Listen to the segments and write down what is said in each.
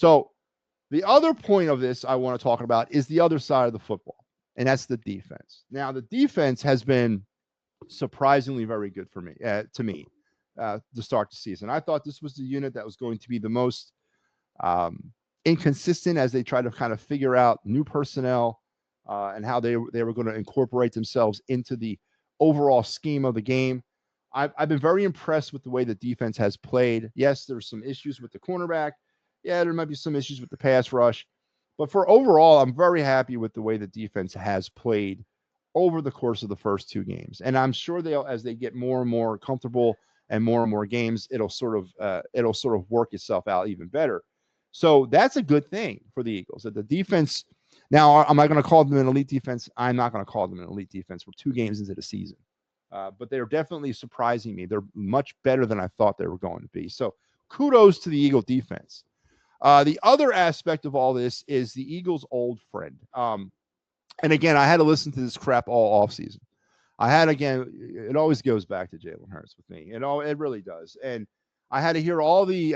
So the other point of this I want to talk about is the other side of the football, and that's the defense. Now, the defense has been surprisingly very good for me, to me, to start the season. I thought this was the unit that was going to be the most um, inconsistent as they try to kind of figure out new personnel and how they were going to incorporate themselves into the overall scheme of the game. I've been very impressed with the way the defense has played. Yes, there's some issues with the cornerback. Yeah, there might be some issues with the pass rush. But for overall, I'm very happy with the way the defense has played over the course of the first two games. And I'm sure they'll, as they get more and more comfortable and more games, it'll sort of work itself out even better. So that's a good thing for the Eagles. That the defense. Now, am I going to call them an elite defense? I'm not going to call them an elite defense. We're 2 games into the season, but they're definitely surprising me. They're much better than I thought they were going to be. So kudos to the Eagle defense. The other aspect of all this is the Eagles' old friend. And again, I had to listen to this crap all offseason. It always goes back to Jalen Hurts with me. It really does. And I had to hear all the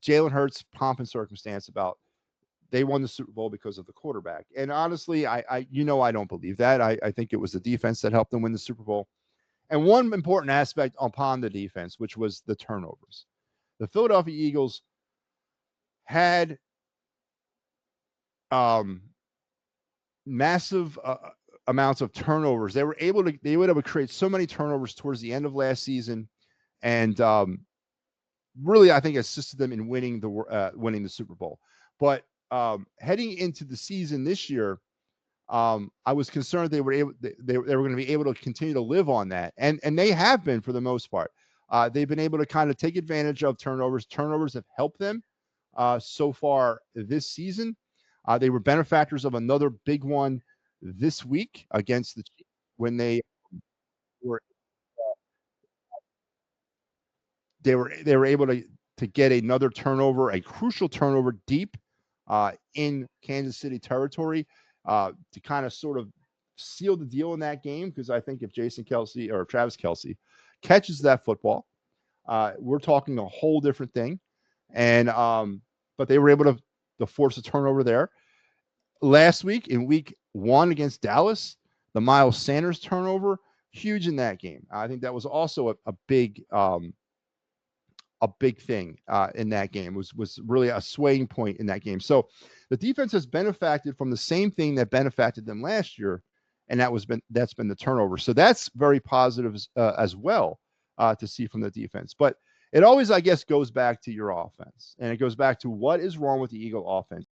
Jalen Hurts pomp and circumstance about they won the Super Bowl because of the quarterback. And honestly, I don't believe that. I think it was the defense that helped them win the Super Bowl. And one important aspect upon the defense, which was the turnovers. The Philadelphia Eagles had um, massive amounts of turnovers. They were able to create so many turnovers towards the end of last season, and really, I think assisted them in winning the Super Bowl. But heading into the season this year, I was concerned they were going to be able to continue to live on that, and they have been for the most part. They've been able to kind of take advantage of turnovers. Turnovers have helped them so far this season. They were benefactors of another big one this week against the Chiefs when were they were able to get another turnover, a crucial turnover deep in Kansas City territory to kind of sort of seal the deal in that game. Because I think if Jason Kelsey or Travis Kelsey catches that football, we're talking a whole different thing. And but they were able to force a turnover there. Last week in week 1 against Dallas, the Miles Sanders turnover, huge in that game. I think that was also a big thing in that game. Was really a swaying point in that game. So the defense has benefited from the same thing that benefited them last year, and that's been the turnover. So that's very positive as well to see from the defense. But it always, I guess, goes back to your offense, and it goes back to what is wrong with the Eagle offense.